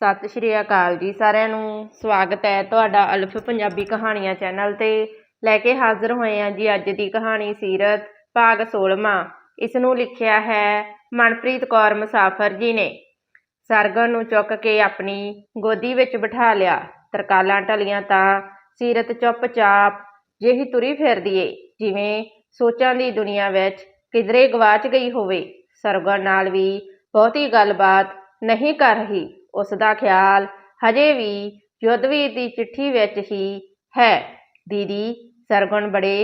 ਸਤਿ ਸ਼੍ਰੀ ਅਕਾਲ ਜੀ ਸਾਰਿਆਂ ਨੂੰ। ਸਵਾਗਤ ਹੈ ਤੁਹਾਡਾ ਅਲਫ ਪੰਜਾਬੀ ਕਹਾਣੀਆਂ ਚੈਨਲ ਤੇ। ਲੈ ਕੇ ਹਾਜ਼ਰ ਹੋਏ ਹਾਂ ਜੀ ਅੱਜ ਦੀ ਕਹਾਣੀ ਸੀਰਤ ਭਾਗ 16ਵਾਂ। ਇਸ ਨੂੰ ਲਿਖਿਆ ਹੈ ਮਨਪ੍ਰੀਤ ਕੌਰ ਮੁਸਾਫਰ ਜੀ ਨੇ। ਸਰਗਣ ਨੂੰ ਚੁੱਕ ਕੇ ਆਪਣੀ ਗੋਦੀ ਵਿੱਚ ਬਿਠਾ ਲਿਆ। ਤਰਕਾਲਾਂ ਢਲੀਆਂ ਤਾਂ ਸੀਰਤ ਚੁੱਪਚਾਪ ਜਿਹੀ ਤੁਰੀ ਫਿਰਦੀ ਏ, ਜਿਵੇਂ ਸੋਚਾਂ ਦੀ ਦੁਨੀਆ ਵਿੱਚ ਕਿਧਰੇ ਗਵਾਚ ਗਈ ਹੋਵੇ। ਸਰਗਣ ਨਾਲ ਵੀ ਬਹੁਤੀ ਗੱਲਬਾਤ ਨਹੀਂ ਕਰ ਰਹੀ। ਉਸ ਦਾ ਖਿਆਲ ਹਜੇ ਵੀ ਯੁੱਧਵੀਰ ਦੀ ਚਿੱਠੀ ਵਿੱਚ ਹੀ ਹੈ। ਦੀਦੀ, ਸਰਗੁਣ ਬੜੇ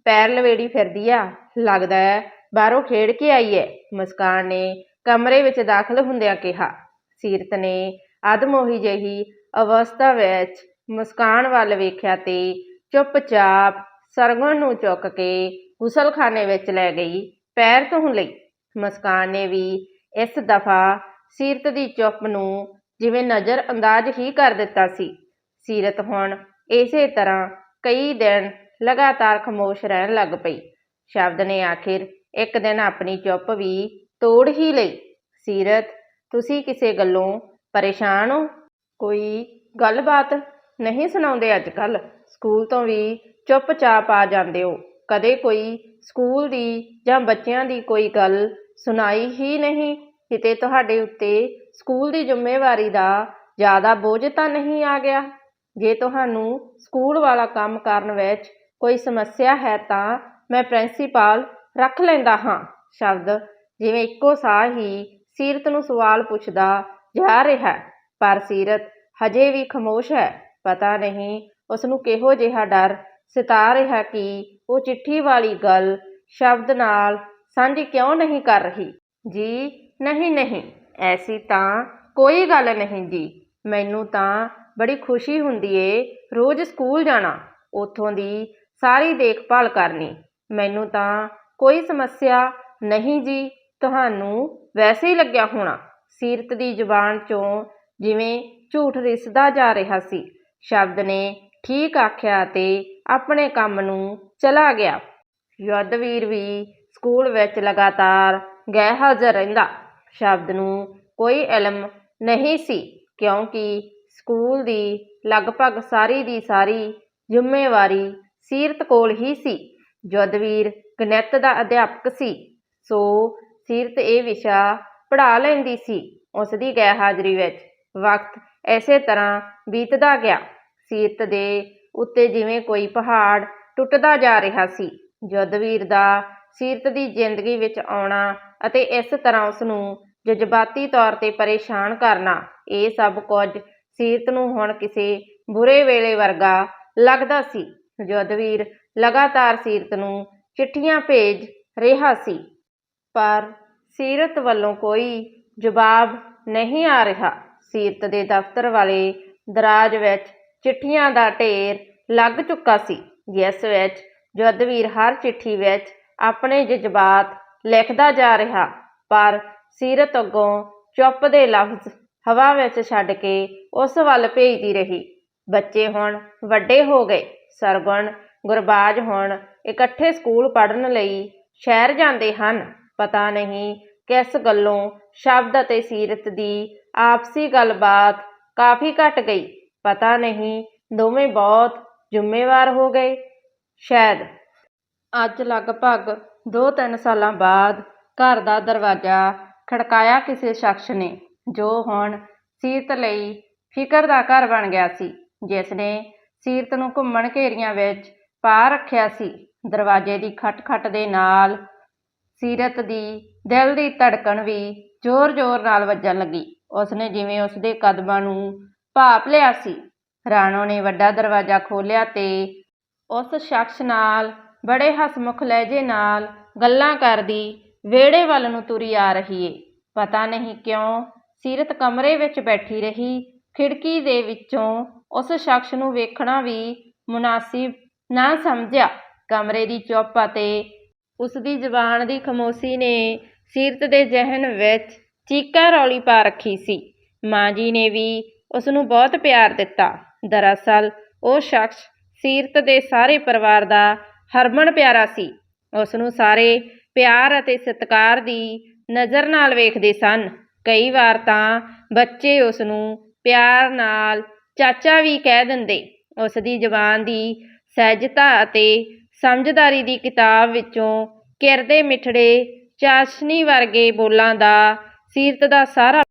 ਪੈਰ ਲਵੇੜੀ ਫਿਰਦੀ ਆ, ਲੱਗਦਾ ਹੈ ਬਾਹਰੋਂ ਖੇਡ ਕੇ ਆਈ ਹੈ, ਮੁਸਕਾਨ ਨੇ ਕਮਰੇ ਵਿੱਚ ਦਾਖਲ ਹੁੰਦਿਆਂ ਕਿਹਾ। ਸੀਰਤ ਨੇ ਅਧਮੋਹੀ ਜਿਹੀ ਅਵਸਥਾ ਵਿੱਚ ਮੁਸਕਾਨ ਵੱਲ ਵੇਖਿਆ ਤੇ ਚੁੱਪਚਾਪ ਸਰਗੁਣ ਨੂੰ ਚੁੱਕ ਕੇ ਗੁਸਲਖਾਨੇ ਵਿੱਚ ਲੈ ਗਈ ਪੈਰ ਧੋਣ ਲਈ। ਮੁਸਕਾਨ ਨੇ ਵੀ ਇਸ ਦਫਾ ਸੀਰਤ ਦੀ ਚੁੱਪ ਨੂੰ ਜਿਵੇਂ ਨਜ਼ਰ ਅੰਦਾਜ਼ ਹੀ ਕਰ ਦਿੱਤਾ ਸੀ। ਸੀਰਤ ਹੁਣ ਇਸੇ ਤਰ੍ਹਾਂ ਕਈ ਦਿਨ ਲਗਾਤਾਰ ਖਾਮੋਸ਼ ਰਹਿਣ ਲੱਗ ਪਈ। ਸ਼ਬਦ ਨੇ ਆਖਿਰ ਇੱਕ ਦਿਨ ਆਪਣੀ ਚੁੱਪ ਵੀ ਤੋੜ ਹੀ ਲਈ। ਸੀਰਤ, ਤੁਸੀਂ ਕਿਸੇ ਗੱਲੋਂ ਪਰੇਸ਼ਾਨ ਹੋ? ਕੋਈ ਗੱਲਬਾਤ ਨਹੀਂ ਸੁਣਾਉਂਦੇ ਅੱਜ ਕੱਲ੍ਹ? ਸਕੂਲ ਤੋਂ ਵੀ ਚੁੱਪਚਾਪ ਆ ਜਾਂਦੇ ਹੋ, ਕਦੇ ਕੋਈ ਸਕੂਲ ਦੀ ਜਾਂ ਬੱਚਿਆਂ ਦੀ ਕੋਈ ਗੱਲ ਸੁਣਾਈ ਹੀ ਨਹੀਂ। ਕਿਤੇ ਤੁਹਾਡੇ ਉੱਤੇ ਸਕੂਲ ਦੀ ਜ਼ਿੰਮੇਵਾਰੀ ਦਾ ਜ਼ਿਆਦਾ ਬੋਝ ਤਾਂ ਨਹੀਂ ਆ ਗਿਆ? ਜੇ ਤੁਹਾਨੂੰ ਸਕੂਲ ਵਾਲਾ ਕੰਮ ਕਰਨ ਵਿੱਚ ਕੋਈ ਸਮੱਸਿਆ ਹੈ ਤਾਂ ਮੈਂ ਪ੍ਰਿੰਸੀਪਲ ਰੱਖ ਲੈਂਦਾ ਹਾਂ। ਸ਼ਬਦ ਜਿਵੇਂ ਇੱਕੋ ਸਾਹ ਹੀ ਸੀਰਤ ਨੂੰ ਸਵਾਲ ਪੁੱਛਦਾ ਜਾ ਰਿਹਾ, ਪਰ ਸੀਰਤ ਹਜੇ ਵੀ ਖਾਮੋਸ਼ ਹੈ। ਪਤਾ ਨਹੀਂ ਉਸਨੂੰ ਕਿਹੋ ਜਿਹਾ ਡਰ ਸਤਾ ਰਿਹਾ ਕਿ ਉਹ ਚਿੱਠੀ ਵਾਲੀ ਗੱਲ ਸ਼ਬਦ ਨਾਲ ਸਾਂਝੀ ਕਿਉਂ ਨਹੀਂ ਕਰ ਰਹੀ। ਜੀ ਨਹੀਂ, ਐਸੀ ਤਾਂ ਕੋਈ ਗੱਲ ਨਹੀਂ ਜੀ। ਮੈਨੂੰ ਤਾਂ ਬੜੀ ਖੁਸ਼ੀ ਹੁੰਦੀ ਏ ਰੋਜ਼ ਸਕੂਲ ਜਾਣਾ, ਉੱਥੋਂ ਦੀ ਸਾਰੀ ਦੇਖਭਾਲ ਕਰਨੀ। ਮੈਨੂੰ ਤਾਂ ਕੋਈ ਸਮੱਸਿਆ ਨਹੀਂ ਜੀ, ਤੁਹਾਨੂੰ ਵੈਸੇ ਹੀ ਲੱਗਿਆ ਹੋਣਾ। ਸੀਰਤ ਦੀ ਜ਼ੁਬਾਨ 'ਚੋਂ ਜਿਵੇਂ ਝੂਠ ਰਿਸਦਾ ਜਾ ਰਿਹਾ ਸੀ। ਸ਼ਬਦ ਨੇ ਠੀਕ ਆਖਿਆ ਤੇ ਆਪਣੇ ਕੰਮ ਨੂੰ ਚਲਾ ਗਿਆ। ਯੁੱਧਵੀਰ ਵੀ ਸਕੂਲ ਵਿੱਚ ਲਗਾਤਾਰ ਗੈਰ ਹਾਜ਼ਰ ਰਹਿੰਦਾ। ਸ਼ਬਦ ਨੂੰ ਕੋਈ ਇਲਮ ਨਹੀਂ ਸੀ, ਕਿਉਂਕਿ ਸਕੂਲ ਦੀ ਲਗਭਗ ਸਾਰੀ ਦੀ ਸਾਰੀ ਜ਼ਿੰਮੇਵਾਰੀ ਸੀਰਤ ਕੋਲ ਹੀ ਸੀ। ਯੁੱਧਵੀਰ ਗਣਿਤ ਦਾ ਅਧਿਆਪਕ ਸੀ, ਸੋ ਸੀਰਤ ਇਹ ਵਿਸ਼ਾ ਪੜ੍ਹਾ ਲੈਂਦੀ ਸੀ। ਉਸ ਦੀ ਗੈਰ ਹਾਜ਼ਰੀ ਵਿੱਚ ਵਕਤ ਇਸੇ ਤਰ੍ਹਾਂ ਬੀਤਦਾ ਗਿਆ। ਸੀਰਤ ਦੇ ਉੱਤੇ ਜਿਵੇਂ ਕੋਈ ਪਹਾੜ ਟੁੱਟਦਾ ਜਾ ਰਿਹਾ ਸੀ। ਯੁੱਧਵੀਰ ਦਾ ਸੀਰਤ ਦੀ ਜ਼ਿੰਦਗੀ ਵਿੱਚ ਆਉਣਾ ਅਤੇ ਇਸ ਤਰ੍ਹਾਂ ਉਸਨੂੰ ਜਜ਼ਬਾਤੀ ਤੌਰ 'ਤੇ ਪਰੇਸ਼ਾਨ ਕਰਨਾ, ਇਹ ਸਭ ਕੁਝ ਸੀਰਤ ਨੂੰ ਹੁਣ ਕਿਸੇ ਬੁਰੇ ਵੇਲੇ ਵਰਗਾ ਲੱਗਦਾ ਸੀ। ਯੁੱਧਵੀਰ ਲਗਾਤਾਰ ਸੀਰਤ ਨੂੰ ਚਿੱਠੀਆਂ ਭੇਜ ਰਿਹਾ ਸੀ, ਪਰ ਸੀਰਤ ਵੱਲੋਂ ਕੋਈ ਜਵਾਬ ਨਹੀਂ ਆ ਰਿਹਾ। ਸੀਰਤ ਦੇ ਦਫ਼ਤਰ ਵਾਲੇ ਦਰਾਜ ਵਿੱਚ ਚਿੱਠੀਆਂ ਦਾ ਢੇਰ ਲੱਗ ਚੁੱਕਾ ਸੀ, ਜਿਸ ਵਿੱਚ ਯੁੱਧਵੀਰ ਹਰ ਚਿੱਠੀ ਵਿੱਚ ਆਪਣੇ ਜਜ਼ਬਾਤ ਲਿਖਦਾ ਜਾ ਰਿਹਾ, ਪਰ ਸੀਰਤ ਅੱਗੋਂ ਚੁੱਪ ਦੇ ਲਫ਼ਜ਼ ਹਵਾ ਵਿੱਚ ਛੱਡ ਕੇ ਉਸ ਵੱਲ ਭੇਜਦੀ ਰਹੀ। ਬੱਚੇ ਹੁਣ ਵੱਡੇ ਹੋ ਗਏ। ਸਰਗੁਣ, ਗੁਰਬਾਜ ਹੁਣ ਇਕੱਠੇ ਸਕੂਲ ਪੜ੍ਹਨ ਲਈ ਸ਼ਹਿਰ ਜਾਂਦੇ ਹਨ। ਪਤਾ ਨਹੀਂ ਕਿਸ ਗੱਲੋਂ ਸ਼ਬਦ ਅਤੇ ਸੀਰਤ ਦੀ ਆਪਸੀ ਗੱਲਬਾਤ ਕਾਫੀ ਘਟ ਗਈ। ਪਤਾ ਨਹੀਂ ਦੋਵੇਂ ਬਹੁਤ ਜ਼ਿੰਮੇਵਾਰ ਹੋ ਗਏ। ਸ਼ਾਇਦ ਅੱਜ ਲਗਭਗ 2-3 ਸਾਲਾਂ ਬਾਅਦ ਘਰ ਦਾ ਦਰਵਾਜ਼ਾ ਖੜਕਾਇਆ ਕਿਸੇ ਸ਼ਖਸ ਨੇ, ਜੋ ਹੁਣ ਸੀਰਤ ਲਈ ਫਿਕਰ ਦਾ ਘਰ ਬਣ ਗਿਆ ਸੀ, ਜਿਸ ਨੇ ਸੀਰਤ ਨੂੰ ਘੁੰਮਣ ਘੇਰੀਆਂ ਵਿੱਚ ਪਾ ਰੱਖਿਆ ਸੀ। ਦਰਵਾਜ਼ੇ ਦੀ ਖਟ-ਖਟ ਦੇ ਨਾਲ ਸੀਰਤ ਦੀ ਦਿਲ ਦੀ ਧੜਕਣ ਵੀ ਜ਼ੋਰ-ਜ਼ੋਰ ਨਾਲ ਵੱਜਣ ਲੱਗੀ। ਉਸਨੇ ਜਿਵੇਂ ਉਸਦੇ ਕਦਮਾਂ ਨੂੰ ਭਾਂਪ ਲਿਆ ਸੀ। ਰਾਣੋ ਨੇ ਵੱਡਾ ਦਰਵਾਜ਼ਾ ਖੋਲ੍ਹਿਆ ਤੇ ਉਸ ਸ਼ਖਸ ਨਾਲ ਬੜੇ ਹਸਮੁਖ ਲਹਿਜੇ ਨਾਲ ਗੱਲਾਂ ਕਰਦੀ ਵਿਹੜੇ ਵੱਲ ਨੂੰ ਤੁਰੀ ਆ ਰਹੀ ਏ। ਪਤਾ ਨਹੀਂ ਕਿਉਂ ਸੀਰਤ ਕਮਰੇ ਵਿੱਚ ਬੈਠੀ ਰਹੀ। ਖਿੜਕੀ ਦੇ ਵਿੱਚੋਂ ਉਸ ਸ਼ਖਸ ਨੂੰ ਵੇਖਣਾ ਵੀ ਮੁਨਾਸਿਬ ਨਾ ਸਮਝਿਆ। ਕਮਰੇ ਦੀ ਚੁੱਪ ਅਤੇ ਉਸਦੀ ਜ਼ੁਬਾਨ ਦੀ ਖਾਮੋਸ਼ੀ ਨੇ ਸੀਰਤ ਦੇ ਜ਼ਿਹਨ ਵਿੱਚ ਚੀਕਾਂ ਰੌਲੀ ਪਾ ਰੱਖੀ ਸੀ। ਮਾਂ ਜੀ ਨੇ ਵੀ ਉਸਨੂੰ ਬਹੁਤ ਪਿਆਰ ਦਿੱਤਾ। ਦਰਅਸਲ ਉਹ ਸ਼ਖਸ ਸੀਰਤ ਦੇ ਸਾਰੇ ਪਰਿਵਾਰ ਦਾ ਹਰਮਨ ਪਿਆਰਾ ਸੀ। ਉਸਨੂੰ ਸਾਰੇ ਪਿਆਰ ਅਤੇ ਸਤਿਕਾਰ ਦੀ ਨਜ਼ਰ ਨਾਲ ਵੇਖਦੇ ਸਨ। ਕਈ ਵਾਰ ਤਾਂ ਬੱਚੇ ਉਸਨੂੰ ਪਿਆਰ ਨਾਲ ਚਾਚਾ ਵੀ ਕਹਿ ਦਿੰਦੇ। ਉਸ ਦੀ ਜ਼ੁਬਾਨ ਦੀ ਸਹਿਜਤਾ ਅਤੇ ਸਮਝਦਾਰੀ ਦੀ ਕਿਤਾਬ ਵਿੱਚੋਂ ਕਿਰਦੇ ਮਿੱਠੜੇ ਚਾਸ਼ਨੀ ਵਰਗੇ ਬੋਲਾਂ ਦਾ ਸੀਰਤ ਦਾ ਸਾਰਾ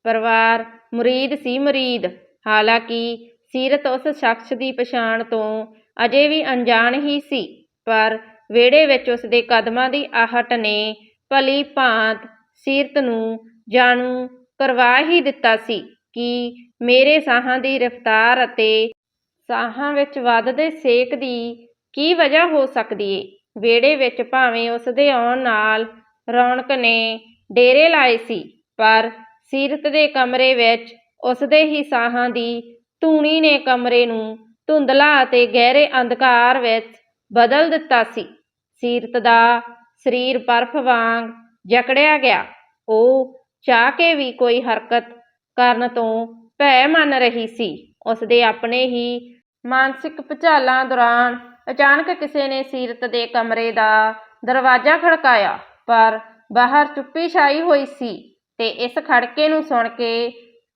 ਪਰਿਵਾਰ ਮੁਰੀਦ ਸੀ। ਮੁਰੀਦ। ਹਾਲਾਂਕਿ ਸੀਰਤ ਉਸ ਸ਼ਖਸ ਦੀ ਪਛਾਣ ਤੋਂ ਅਜੇ ਵੀ ਅਣਜਾਣ ਹੀ ਸੀ, ਪਰ ਵਿਹੜੇ ਵਿੱਚ ਉਸਦੇ ਕਦਮਾਂ ਦੀ ਆਹਟ ਨੇ ਭਲੀ ਭਾਂਤ ਸੀਰਤ ਨੂੰ ਜਾਣੂ ਕਰਵਾ ਹੀ ਦਿੱਤਾ ਸੀ ਕਿ ਮੇਰੇ ਸਾਹਾਂ ਦੀ ਰਫ਼ਤਾਰ ਅਤੇ ਸਾਹਾਂ ਵਿੱਚ ਵੱਧਦੇ ਸੇਕ ਦੀ ਕੀ ਵਜ੍ਹਾ ਹੋ ਸਕਦੀ ਏ। ਵਿਹੜੇ ਵਿੱਚ ਭਾਵੇਂ ਉਸਦੇ ਆਉਣ ਨਾਲ ਰੌਣਕ ਨੇ ਡੇਰੇ ਲਾਏ ਸੀ, ਪਰ ਸੀਰਤ ਦੇ ਕਮਰੇ ਵਿੱਚ ਉਸਦੇ ਹੀ ਸਾਹਾਂ ਦੀ ਧੂਣੀ ਨੇ ਕਮਰੇ ਨੂੰ ਧੁੰਦਲਾ ਅਤੇ ਗਹਿਰੇ ਅੰਧਕਾਰ ਵਿੱਚ ਬਦਲ ਦਿੱਤਾ ਸੀ। ਸੀਰਤ ਦਾ ਸਰੀਰ ਬਰਫ਼ ਵਾਂਗ ਜਕੜਿਆ ਗਿਆ। ਉਹ ਚਾਹ ਕੇ ਵੀ ਕੋਈ ਹਰਕਤ ਕਰਨ ਤੋਂ ਭੈ ਮੰਨ ਰਹੀ ਸੀ। ਉਸਦੇ ਆਪਣੇ ਹੀ ਮਾਨਸਿਕ ਭੁਚਾਲਾਂ ਦੌਰਾਨ ਅਚਾਨਕ ਕਿਸੇ ਨੇ ਸੀਰਤ ਦੇ ਕਮਰੇ ਦਾ ਦਰਵਾਜ਼ਾ ਖੜਕਾਇਆ, ਪਰ ਬਾਹਰ ਚੁੱਪੀ ਛਾਈ ਹੋਈ ਸੀ ਤੇ ਇਸ ਖੜਕੇ ਨੂੰ ਸੁਣ ਕੇ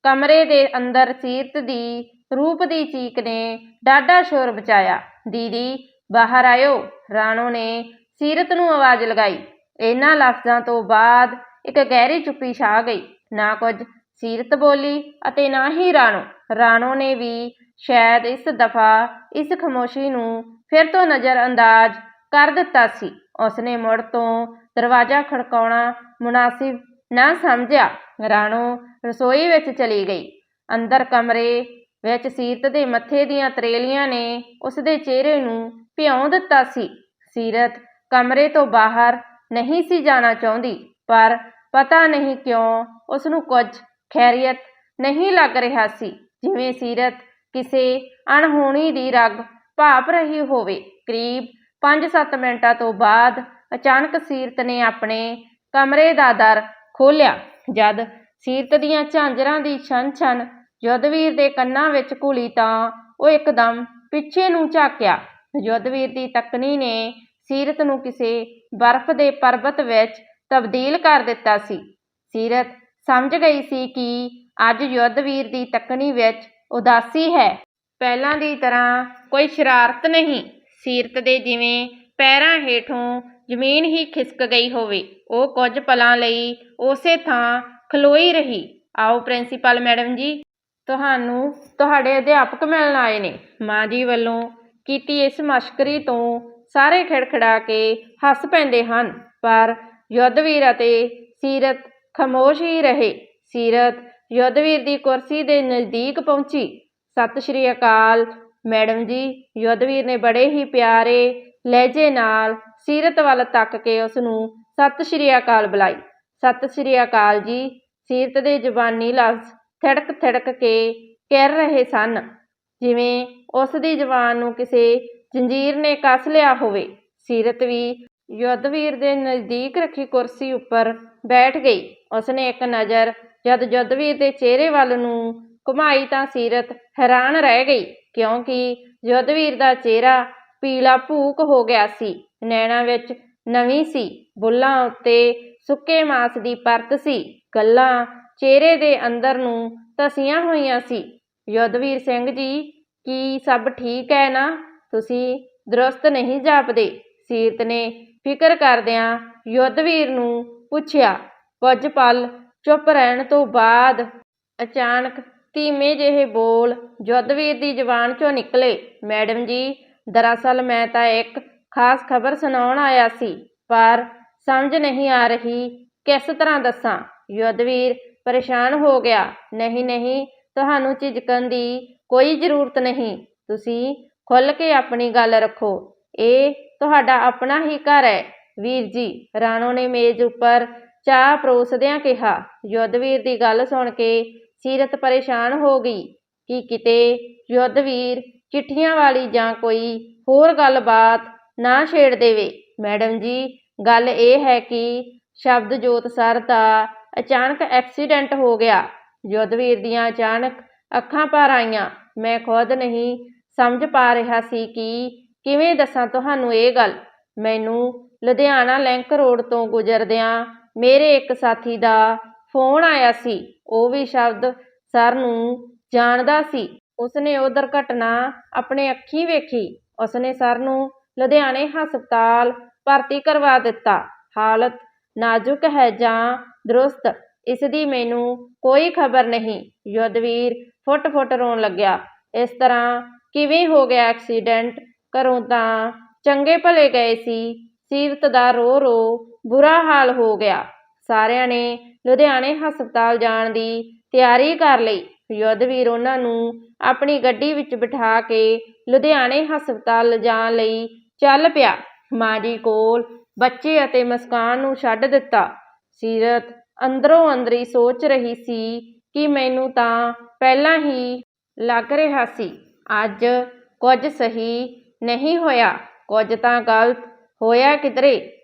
ਕਮਰੇ ਦੇ ਅੰਦਰ ਸੀਰਤ ਦੀ ਰੂਪ ਦੀ ਚੀਕ ਨੇ ਡਾਢਾ ਸ਼ੋਰ ਮਚਾਇਆ। ਦੀਦੀ ਬਾਹਰ ਆਇਓ, ਰਾਣੋ ਨੇ ਸੀਰਤ ਨੂੰ ਆਵਾਜ਼ ਲਗਾਈ। ਇਹਨਾਂ ਲਫ਼ਜ਼ਾਂ ਤੋਂ ਬਾਅਦ ਇੱਕ ਗਹਿਰੀ ਚੁੱਪੀ ਛਾ ਗਈ। ਨਾ ਕੁਝ ਸੀਰਤ ਬੋਲੀ ਅਤੇ ਨਾ ਹੀ ਰਾਣੋ। ਰਾਣੋ ਨੇ ਵੀ ਸ਼ਾਇਦ ਇਸ ਦਫਾ ਇਸ ਖਾਮੋਸ਼ੀ ਨੂੰ ਫਿਰ ਤੋਂ ਨਜ਼ਰ ਅੰਦਾਜ਼ ਕਰ ਦਿੱਤਾ ਸੀ। ਉਸਨੇ ਮੁੜ ਤੋਂ ਦਰਵਾਜ਼ਾ ਖੜਕਾਉਣਾ ਮੁਨਾਸਿਬ ਨਾ ਸਮਝਿਆ। ਰਾਣੋ ਰਸੋਈ ਵਿੱਚ ਚਲੀ ਗਈ। ਅੰਦਰ ਕਮਰੇ ਵਿੱਚ ਸੀਰਤ ਦੇ ਮੱਥੇ ਦੀਆਂ ਤਰੇਲੀਆਂ ਨੇ ਉਸਦੇ ਚਿਹਰੇ ਨੂੰ ਭਿਉਂ ਦਿੱਤਾ ਸੀ। ਸੀਰਤ ਕਮਰੇ ਤੋਂ ਬਾਹਰ ਨਹੀਂ ਸੀ ਜਾਣਾ ਚਾਹੁੰਦੀ, ਪਰ ਪਤਾ ਨਹੀਂ ਕਿਉਂ ਉਸਨੂੰ ਕੁਝ ਖੈਰੀਅਤ ਨਹੀਂ ਲੱਗ ਰਿਹਾ ਸੀ, ਜਿਵੇਂ ਸੀਰਤ ਕਿਸੇ ਅਣਹੋਣੀ ਦੀ ਰਗ ਭਾਪ ਰਹੀ ਹੋਵੇ। ਕਰੀਬ 5-7 ਮਿੰਟਾਂ ਤੋਂ ਬਾਅਦ ਅਚਾਨਕ ਸੀਰਤ ਨੇ ਆਪਣੇ ਕਮਰੇ ਦਾ ਦਰ ਖੋਲ੍ਹਿਆ। ਜਦ ਸੀਰਤ ਦੀਆਂ ਝਾਂਜਰਾਂ ਦੀ ਛਣ-ਛਣ ਯੁੱਧਵੀਰ ਦੇ ਕੰਨਾਂ ਵਿੱਚ ਘੁਲੀ ਤਾਂ ਉਹ ਇੱਕਦਮ ਪਿੱਛੇ ਨੂੰ ਝਾਕਿਆ। ਯੁੱਧਵੀਰ ਦੀ ਤੱਕਣੀ ਨੇ ਸੀਰਤ ਨੂੰ ਕਿਸੇ ਬਰਫ਼ ਦੇ ਪਰਬਤ ਵਿੱਚ ਤਬਦੀਲ ਕਰ ਦਿੱਤਾ ਸੀ। ਸੀਰਤ ਸਮਝ ਗਈ ਸੀ ਕਿ ਅੱਜ ਯੁੱਧਵੀਰ ਦੀ ਤੱਕਣੀ ਵਿੱਚ ਉਦਾਸੀ ਹੈ, ਪਹਿਲਾਂ ਦੀ ਤਰ੍ਹਾਂ ਕੋਈ ਸ਼ਰਾਰਤ ਨਹੀਂ। ਸੀਰਤ ਦੇ ਜਿਵੇਂ ਪੈਰਾਂ ਹੇਠੋਂ ਜ਼ਮੀਨ ਹੀ ਖਿਸਕ ਗਈ ਹੋਵੇ। ਉਹ ਕੁਝ ਪਲਾਂ ਲਈ ਉਸੇ ਥਾਂ ਖਲੋਈ ਰਹੀ। ਆਓ ਪ੍ਰਿੰਸੀਪਲ ਮੈਡਮ ਜੀ, ਤੁਹਾਨੂੰ ਤੁਹਾਡੇ ਅਧਿਆਪਕ ਮਿਲਣ ਆਏ ਨੇ। ਮਾਂ ਜੀ ਵੱਲੋਂ ਕੀਤੀ ਇਸ ਮਸ਼ਕਰੀ ਤੋਂ ਸਾਰੇ ਖਿੜਖਿੜਾ ਕੇ ਹੱਸ ਪੈਂਦੇ ਹਨ, ਪਰ ਯੁੱਧਵੀਰ ਅਤੇ ਸੀਰਤ ਖਾਮੋਸ਼ ਹੀ ਰਹੇ। ਸੀਰਤ ਯੁੱਧਵੀਰ ਦੀ ਕੁਰਸੀ ਦੇ ਨਜ਼ਦੀਕ ਪਹੁੰਚੀ। ਸਤਿ ਸ਼੍ਰੀ ਅਕਾਲ ਮੈਡਮ ਜੀ। ਯੁੱਧਵੀਰ ਨੇ ਬੜੇ ਹੀ ਪਿਆਰੇ ਲਹਿਜੇ ਨਾਲ ਸੀਰਤ ਵੱਲ ਤੱਕ ਕੇ ਉਸਨੂੰ ਸਤਿ ਸ਼੍ਰੀ ਅਕਾਲ ਬੁਲਾਈ। ਸਤਿ ਸ਼੍ਰੀ ਅਕਾਲ ਜੀ। ਸੀਰਤ ਦੇ ਜ਼ੁਬਾਨੀ ਲਫ਼ਜ਼ ਥਿੜਕ ਥਿੜਕ ਕੇ ਕਿਰ ਰਹੇ ਸਨ, ਜਿਵੇਂ ਉਸ ਦੀ ਜ਼ੁਬਾਨ ਨੂੰ ਕਿਸੇ ਜੰਜੀਰ ਨੇ ਕੱਸ ਲਿਆ ਹੋਵੇ। ਸੀਰਤ ਵੀ ਯੁੱਧਵੀਰ ਦੇ ਨਜ਼ਦੀਕ ਰੱਖੀ ਕੁਰਸੀ ਉੱਪਰ ਬੈਠ ਗਈ। ਉਸਨੇ ਇੱਕ ਨਜ਼ਰ ਜਦ ਯੁੱਧਵੀਰ ਦੇ ਚਿਹਰੇ ਵੱਲ ਨੂੰ ਘੁਮਾਈ ਤਾਂ ਸੀਰਤ ਹੈਰਾਨ ਰਹਿ ਗਈ, ਕਿਉਂਕਿ ਯੁੱਧਵੀਰ ਦਾ ਚਿਹਰਾ ਪੀਲਾ ਭੂਕ ਹੋ ਗਿਆ ਸੀ। ਨੈਣਾਂ ਵਿੱਚ ਨਵੀਂ ਸੀ, ਬੁੱਲ੍ਹਾਂ ਉੱਤੇ ਸੁੱਕੇ ਮਾਸ ਦੀ ਪਰਤ ਸੀ, ਗੱਲਾਂ ਚਿਹਰੇ ਦੇ ਅੰਦਰ ਨੂੰ ਧਸੀਆਂ ਹੋਈਆਂ ਸੀ। ਯੁੱਧਵੀਰ ਸਿੰਘ ਜੀ, ਕੀ ਸਭ ਠੀਕ ਹੈ ਨਾ? ਤੁਸੀਂ ਦਰੁਸਤ ਨਹੀਂ ਜਾਪਦੇ, ਸੀਰਤ ਨੇ ਫਿਕਰ ਕਰਦਿਆਂ ਯੁੱਧਵੀਰ ਨੂੰ ਪੁੱਛਿਆ। ਕੁਝ ਪਲ ਚੁੱਪ ਰਹਿਣ ਤੋਂ ਬਾਅਦ ਅਚਾਨਕ ਧੀਮੇ ਜਿਹੇ ਬੋਲ ਯੁੱਧਵੀਰ ਦੀ ਜ਼ੁਬਾਨ 'ਚੋਂ ਨਿਕਲੇ। ਮੈਡਮ ਜੀ, ਦਰਅਸਲ ਮੈਂ ਤਾਂ ਇੱਕ ਖਾਸ ਖਬਰ ਸੁਣਾਉਣ ਆਇਆ ਸੀ, ਪਰ ਸਮਝ ਨਹੀਂ ਆ ਰਹੀ ਕਿਸ ਤਰ੍ਹਾਂ ਦੱਸਾਂ। ਯੁੱਧਵੀਰ ਪਰੇਸ਼ਾਨ ਹੋ ਗਿਆ। ਨਹੀਂ ਨਹੀਂ, ਤੁਹਾਨੂੰ ਝਿਜਕਣ ਦੀ ਕੋਈ ਜ਼ਰੂਰਤ ਨਹੀਂ। ਤੁਸੀਂ ਖੁੱਲ੍ਹ ਕੇ ਆਪਣੀ ਗੱਲ ਰੱਖੋ। ਇਹ ਤੁਹਾਡਾ ਆਪਣਾ ਹੀ ਘਰ ਹੈ ਵੀਰ ਜੀ, ਰਾਣੋ ਨੇ ਮੇਜ਼ ਉੱਪਰ ਚਾਹ ਪਰੋਸਦਿਆਂ ਕਿਹਾ। ਯੁੱਧਵੀਰ ਦੀ ਗੱਲ ਸੁਣ ਕੇ ਸੀਰਤ ਪਰੇਸ਼ਾਨ ਹੋ ਗਈ ਕਿ ਕਿਤੇ ਯੁੱਧਵੀਰ ਚਿੱਠੀਆਂ ਵਾਲੀ ਜਾਂ ਕੋਈ ਹੋਰ ਗੱਲਬਾਤ ਨਾ ਛੇੜ ਦੇਵੇ। ਮੈਡਮ ਜੀ, ਗੱਲ ਇਹ ਹੈ ਕਿ ਸ਼ਬਦਜੋਤ ਸਰ ਦਾ ਅਚਾਨਕ ਐਕਸੀਡੈਂਟ ਹੋ ਗਿਆ। ਯੁੱਧਵੀਰ ਦੀਆਂ ਅਚਾਨਕ ਅੱਖਾਂ ਭਰ ਆਈਆਂ। ਮੈਂ ਖੁਦ ਨਹੀਂ ਸਮਝ ਪਾ ਰਿਹਾ ਸੀ ਕਿ ਕਿਵੇਂ ਦੱਸਾਂ ਤੁਹਾਨੂੰ ਇਹ ਗੱਲ। ਮੈਨੂੰ ਲੁਧਿਆਣਾ ਲਿੰਕ ਰੋਡ ਤੋਂ ਗੁਜ਼ਰਦਿਆਂ ਮੇਰੇ ਇੱਕ ਸਾਥੀ ਦਾ ਫੋਨ ਆਇਆ ਸੀ। ਉਹ ਵੀ ਸ਼ਬਦ ਸਰ ਨੂੰ ਜਾਣਦਾ ਸੀ। ਉਸਨੇ ਉਹ ਦੁਰਘਟਨਾ ਆਪਣੇ ਅੱਖੀਂ ਵੇਖੀ। ਉਸਨੇ ਸਰ ਨੂੰ ਲੁਧਿਆਣੇ ਹਸਪਤਾਲ ਭਰਤੀ ਕਰਵਾ ਦਿੱਤਾ। ਹਾਲਤ ਨਾਜ਼ੁਕ ਹੈ ਜਾਂ ਦਰੁਸਤ, ਇਸ ਦੀ ਮੈਨੂੰ ਕੋਈ ਖਬਰ ਨਹੀਂ। ਯੁੱਧਵੀਰ ਫੁੱਟ-ਫੁੱਟ ਰੋਣ ਲੱਗਿਆ। ਇਸ ਤਰ੍ਹਾਂ ਕਿਵੇਂ ਹੋ ਗਿਆ ਐਕਸੀਡੈਂਟ? ਘਰੋਂ ਤਾਂ ਚੰਗੇ ਭਲੇ ਗਏ ਸੀ। ਸੀਰਤ ਦਾ ਰੋ-ਰੋ ਬੁਰਾ ਹਾਲ ਹੋ ਗਿਆ। ਸਾਰਿਆਂ ਨੇ ਲੁਧਿਆਣੇ ਹਸਪਤਾਲ ਜਾਣ ਦੀ ਤਿਆਰੀ ਕਰ ਲਈ। ਯੁੱਧਵੀਰ ਉਹਨਾਂ ਨੂੰ ਆਪਣੀ ਗੱਡੀ ਵਿੱਚ ਬਿਠਾ ਕੇ ਲੁਧਿਆਣੇ ਹਸਪਤਾਲ ਲਿਜਾਣ ਲਈ ਚੱਲ ਪਿਆ। ਮਾਂ ਜੀ ਕੋਲ ਬੱਚੇ ਅਤੇ ਮੁਸਕਾਨ ਨੂੰ ਛੱਡ ਦਿੱਤਾ। ਸੀਰਤ ਅੰਦਰੋਂ ਅੰਦਰੀ ਸੋਚ ਰਹੀ ਸੀ ਕਿ ਮੈਨੂੰ ਤਾਂ ਪਹਿਲਾਂ ਹੀ ਲੱਗ ਰਿਹਾ ਸੀ, ਅੱਜ ਕੁਝ ਸਹੀ ਨਹੀਂ ਹੋਇਆ, ਕੁਝ ਤਾਂ ਗਲਤ ਹੋਇਆ ਕਿਧਰੇ।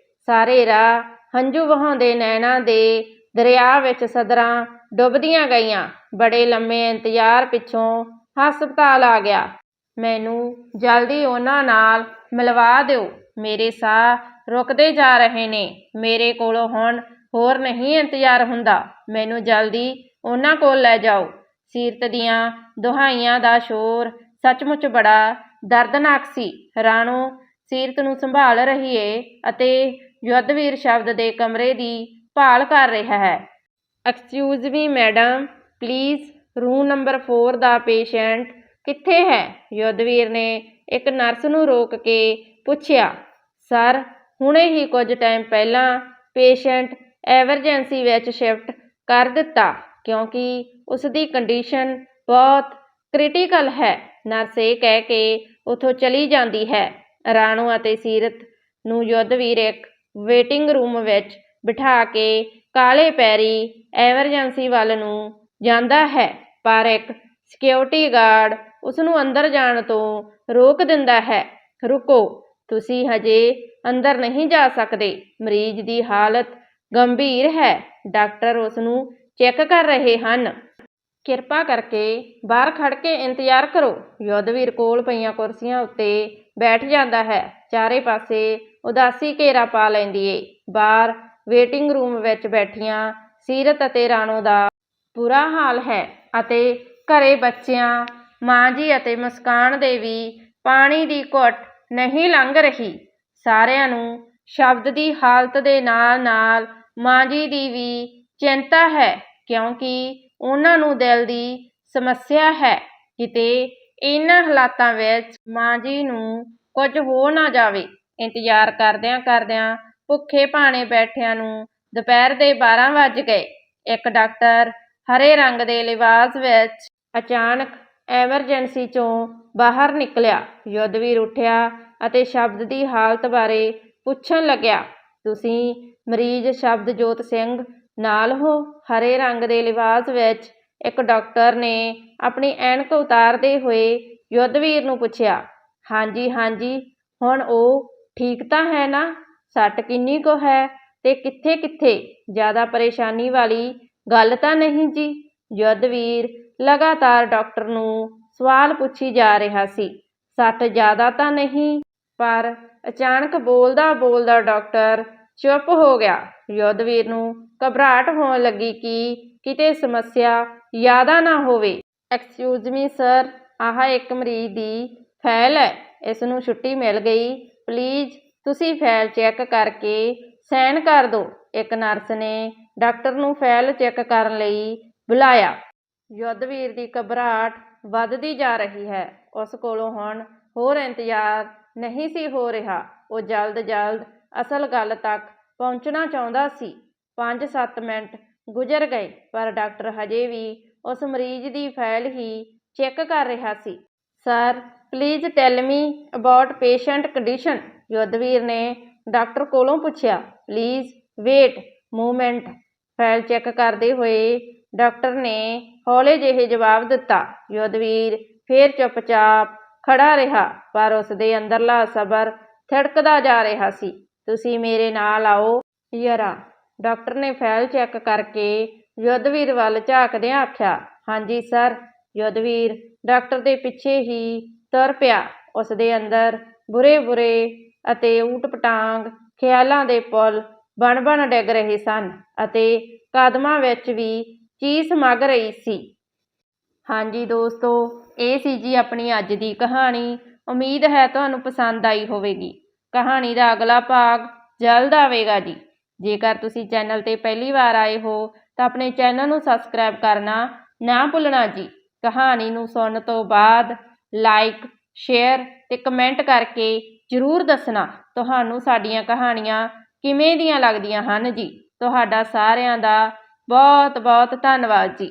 ਸਾਰੇ ਰਾਹ ਹੰਝੂ ਵਹਾਉਂਦੇ ਨੈਣਾਂ ਦੇ ਦਰਿਆ ਵਿੱਚ ਸਦਰਾਂ ਡੁੱਬਦੀਆਂ ਗਈਆਂ। ਬੜੇ ਲੰਮੇ ਇੰਤਜ਼ਾਰ ਪਿੱਛੋਂ ਹਸਪਤਾਲ ਆ ਗਿਆ। ਮੈਨੂੰ ਜਲਦੀ ਉਹਨਾਂ ਨਾਲ ਮਿਲਵਾ ਦਿਓ। ਮੇਰੇ ਸਾਹ ਰੁਕਦੇ ਜਾ ਰਹੇ ਨੇ। ਮੇਰੇ ਕੋਲੋਂ ਹੁਣ ਹੋਰ ਨਹੀਂ ਇੰਤਜ਼ਾਰ ਹੁੰਦਾ। ਮੈਨੂੰ ਜਲਦੀ ਉਹਨਾਂ ਕੋਲ ਲੈ ਜਾਓ। ਸੀਰਤ ਦੀਆਂ ਦੁਹਾਈਆਂ ਦਾ ਸ਼ੋਰ ਸੱਚਮੁੱਚ ਬੜਾ ਦਰਦਨਾਕ ਸੀ। ਰਾਣੋ ਸੀਰਤ ਨੂੰ ਸੰਭਾਲ ਰਹੀ ਏ ਅਤੇ ਯੁੱਧਵੀਰ ਸ਼ਬਦ ਦੇ ਕਮਰੇ ਦੀ ਭਾਲ ਕਰ ਰਿਹਾ ਹੈ। Excuse me madam, please room number 4 the patient ਕਿੱਥੇ ਹੈ? ਯੁੱਧਵੀਰ ਨੇ ਇੱਕ ਨਰਸ ਨੂੰ ਰੋਕ ਕੇ ਪੁੱਛਿਆ। ਸਰ, ਹੁਣੇ ਹੀ ਕੁਝ ਟਾਈਮ ਪਹਿਲਾਂ ਪੇਸ਼ੈਂਟ ਐਮਰਜੈਂਸੀ ਵਿੱਚ ਸ਼ਿਫਟ ਕਰ ਦਿੱਤਾ ਕਿਉਂਕਿ ਉਸ ਦੀ ਕੰਡੀਸ਼ਨ ਬਹੁਤ ਕ੍ਰਿਟੀਕਲ ਹੈ। ਨਰਸ ਇਹ ਕਹਿ ਕੇ ਉੱਥੋਂ ਚਲੀ ਜਾਂਦੀ ਹੈ। ਰਾਣੋ ਅਤੇ ਸੀਰਤ ਨੂੰ ਯੁੱਧਵੀਰ ਇੱਕ ਵੇਟਿੰਗ ਰੂਮ ਵਿੱਚ ਬਿਠਾ ਕੇ ਕਾਲੇ ਪੈਰੀ ਐਮਰਜੈਂਸੀ ਵੱਲ ਨੂੰ ਜਾਂਦਾ ਹੈ, ਪਰ ਇੱਕ ਸਿਕਿਉਰਿਟੀ ਗਾਰਡ ਉਸਨੂੰ ਅੰਦਰ ਜਾਣ ਤੋਂ ਰੋਕ ਦਿੰਦਾ ਹੈ। ਰੁਕੋ, ਤੁਸੀਂ ਹਜੇ ਅੰਦਰ ਨਹੀਂ ਜਾ ਸਕਦੇ। ਮਰੀਜ਼ ਦੀ ਹਾਲਤ ਗੰਭੀਰ ਹੈ। ਡਾਕਟਰ ਉਸਨੂੰ ਚੈੱਕ ਕਰ ਰਹੇ ਹਨ। ਕਿਰਪਾ ਕਰਕੇ ਬਾਹਰ ਖੜ੍ਹ ਕੇ ਇੰਤਜ਼ਾਰ ਕਰੋ। ਯੁੱਧਵੀਰ ਕੋਲ ਪਈਆਂ ਕੁਰਸੀਆਂ ਉੱਤੇ ਬੈਠ ਜਾਂਦਾ ਹੈ। ਚਾਰੇ ਪਾਸੇ ਉਦਾਸੀ ਘੇਰਾ ਪਾ ਲੈਂਦੀ ਏ। ਬਾਹਰ ਵੇਟਿੰਗ ਰੂਮ ਵਿੱਚ ਬੈਠੀਆਂ ਸੀਰਤ ਅਤੇ ਰਾਣੋ ਦਾ ਬੁਰਾ ਹਾਲ ਹੈ ਅਤੇ ਘਰੇ ਬੱਚਿਆਂ, ਮਾਂ ਜੀ ਅਤੇ ਮੁਸਕਾਨ ਦੇ ਵੀ ਪਾਣੀ ਦੀ ਘੁੱਟ ਨਹੀਂ ਲੰਘ ਰਹੀ। ਸਾਰਿਆਂ ਨੂੰ ਸ਼ਬਦ ਦੀ ਹਾਲਤ ਦੇ ਨਾਲ-ਨਾਲ ਮਾਂ ਜੀ ਦੀ ਵੀ ਚਿੰਤਾ ਹੈ ਕਿਉਂਕਿ ਉਹਨਾਂ ਨੂੰ ਦਿਲ ਦੀ ਸਮੱਸਿਆ ਹੈ। ਕਿਤੇ ਇਹਨਾਂ ਹਾਲਾਤਾਂ ਵਿੱਚ ਮਾਂ ਜੀ ਨੂੰ ਕੁਝ ਹੋ ਨਾ ਜਾਵੇ। ਇੰਤਜ਼ਾਰ ਕਰਦਿਆਂ-ਕਰਦਿਆਂ ਭੁੱਖੇ ਭਾਣੇ ਬੈਠਿਆਂ ਨੂੰ ਦੁਪਹਿਰ ਦੇ 12 ਵੱਜ ਗਏ। ਇੱਕ ਡਾਕਟਰ ਹਰੇ ਰੰਗ ਦੇ ਲਿਬਾਸ ਵਿੱਚ ਅਚਾਨਕ ਐਮਰਜੈਂਸੀ 'ਚੋਂ ਬਾਹਰ ਨਿਕਲਿਆ। ਯੁੱਧਵੀਰ ਉੱਠਿਆ ਅਤੇ ਸ਼ਬਦ ਦੀ ਹਾਲਤ ਬਾਰੇ ਪੁੱਛਣ ਲੱਗਿਆ। ਤੁਸੀਂ ਮਰੀਜ਼ ਸ਼ਬਦਜੋਤ ਸਿੰਘ ਨਾਲ ਹੋ? ਹਰੇ ਰੰਗ ਦੇ ਲਿਬਾਸ ਵਿੱਚ ਇੱਕ ਡਾਕਟਰ ਨੇ ਆਪਣੀ ਐਨਕ ਉਤਾਰਦੇ ਹੋਏ ਯੁੱਧਵੀਰ ਨੂੰ ਪੁੱਛਿਆ। ਹਾਂਜੀ ਹਾਂਜੀ, ਹੁਣ ਉਹ ਠੀਕ ਤਾਂ ਹੈ ਨਾ? ਸੱਟ ਕਿੰਨੀ ਕੁ ਹੈ ਤੇ ਕਿੱਥੇ-ਕਿੱਥੇ? ਜ਼ਿਆਦਾ ਪਰੇਸ਼ਾਨੀ ਵਾਲੀ ਗੱਲ ਤਾਂ ਨਹੀਂ ਜੀ? ਯੁੱਧਵੀਰ ਲਗਾਤਾਰ ਡਾਕਟਰ ਨੂੰ ਸਵਾਲ ਪੁੱਛੀ ਜਾ ਰਿਹਾ ਸੀ। ਸੱਟ ਜ਼ਿਆਦਾ ਤਾਂ ਨਹੀਂ? ਪਰ ਅਚਾਨਕ ਬੋਲਦਾ-ਬੋਲਦਾ ਡਾਕਟਰ ਚੁੱਪ ਹੋ ਗਿਆ। ਯੁੱਧਵੀਰ ਨੂੰ ਘਬਰਾਹਟ ਹੋਣ ਲੱਗੀ ਕਿ ਕਿਤੇ ਸਮੱਸਿਆ ਜ਼ਿਆਦਾ ਨਾ ਹੋਵੇ। ਐਕਸਕਿਊਜ਼ ਮੀ ਸਰ, ਆਹ ਇੱਕ ਮਰੀਜ਼ ਦੀ ਫਾਈਲ ਹੈ। ਇਸ ਨੂੰ ਛੁੱਟੀ ਮਿਲ ਗਈ। ਪਲੀਜ਼ ਤੁਸੀਂ ਫਾਈਲ ਚੈੱਕ ਕਰਕੇ ਸਾਈਨ ਕਰ ਦਿਓ। ਇੱਕ ਨਰਸ ਨੇ ਡਾਕਟਰ ਨੂੰ ਫਾਈਲ ਚੈੱਕ ਕਰਨ ਲਈ ਬੁਲਾਇਆ। ਯੁੱਧਵੀਰ ਦੀ ਘਬਰਾਹਟ ਵੱਧਦੀ ਜਾ ਰਹੀ ਹੈ। ਉਸ ਕੋਲੋਂ ਹੁਣ ਹੋਰ ਇੰਤਜ਼ਾਰ ਨਹੀਂ ਸੀ ਹੋ ਰਿਹਾ। ਉਹ ਜਲਦ-ਜਲਦ ਅਸਲ ਗੱਲ ਤੱਕ ਪਹੁੰਚਣਾ ਚਾਹੁੰਦਾ ਸੀ। 5-7 ਮਿੰਟ ਗੁਜ਼ਰ ਗਏ ਪਰ ਡਾਕਟਰ ਹਜੇ ਵੀ ਉਸ ਮਰੀਜ਼ ਦੀ ਫਾਈਲ ਹੀ ਚੈੱਕ ਕਰ ਰਿਹਾ ਸੀ। Sir, please tell me about patient condition, Yudhveer ਨੇ ਡਾਕਟਰ ਕੋਲੋਂ ਪੁੱਛਿਆ। Please wait moment, file check ਕਰਦੇ ਹੋਏ ਡਾਕਟਰ ਨੇ ਹੌਲੇ ਜਿਹੇ ਜਵਾਬ ਦਿੱਤਾ। ਯੁੱਧਵੀਰ ਫੇਰ ਚੁੱਪਚਾਪ ਖੜਾ ਰਿਹਾ ਪਰ ਉਸਦੇ ਅੰਦਰਲਾ ਸਬਰ ਥਿੜਕਦਾ ਜਾ ਰਿਹਾ ਸੀ। ਤੁਸੀਂ ਮੇਰੇ ਨਾਲ ਆਓ ਜ਼ਰਾ, ਡਾਕਟਰ ਨੇ ਫਾਈਲ ਚੈੱਕ ਕਰਕੇ ਯੁੱਧਵੀਰ ਵੱਲ ਝਾਕਦਿਆਂ ਆਖਿਆ। ਹਾਂਜੀ ਸਰ। ਯੁੱਧਵੀਰ ਡਾਕਟਰ ਦੇ ਪਿੱਛੇ ਹੀ ਤੁਰ ਪਿਆ। ਉਸਦੇ ਅੰਦਰ ਬੁਰੇ-ਬੁਰੇ ਅਤੇ ਊਟ-ਪਟਾਂਗ ਖਿਆਲਾਂ ਦੇ ਪੁੱਲ ਬਣ-ਬਣ ਡਿੱਗ ਰਹੇ ਸਨ ਅਤੇ ਕਦਮਾਂ ਵਿੱਚ ਵੀ ਚੀਸ ਮੱਗ ਰਹੀ ਸੀ। ਹਾਂਜੀ ਦੋਸਤੋ, ਇਹ ਸੀ ਜੀ ਆਪਣੀ ਅੱਜ ਦੀ ਕਹਾਣੀ। ਉਮੀਦ ਹੈ ਤੁਹਾਨੂੰ ਪਸੰਦ ਆਈ ਹੋਵੇਗੀ। ਕਹਾਣੀ ਦਾ ਅਗਲਾ ਭਾਗ ਜਲਦ ਆਵੇਗਾ ਜੀ। ਜੇਕਰ ਤੁਸੀਂ ਚੈਨਲ ਤੇ ਪਹਿਲੀ ਵਾਰ ਆਏ ਹੋ ਤਾਂ ਆਪਣੇ ਚੈਨਲ ਨੂੰ ਸਬਸਕ੍ਰਾਈਬ ਕਰਨਾ ਨਾ ਭੁੱਲਣਾ ਜੀ। ਕਹਾਣੀ ਨੂੰ ਸੁਣਨ ਤੋਂ ਬਾਅਦ ਲਾਈਕ, ਸ਼ੇਅਰ ਤੇ ਕਮੈਂਟ ਕਰਕੇ ਜ਼ਰੂਰ ਦੱਸਣਾ ਤੁਹਾਨੂੰ ਸਾਡੀਆਂ ਕਹਾਣੀਆਂ ਕਿਵੇਂ ਦੀਆਂ ਲੱਗਦੀਆਂ ਹਨ ਜੀ। ਤੁਹਾਡਾ ਸਾਰਿਆਂ ਦਾ ਬਹੁਤ ਬਹੁਤ ਧੰਨਵਾਦ ਜੀ।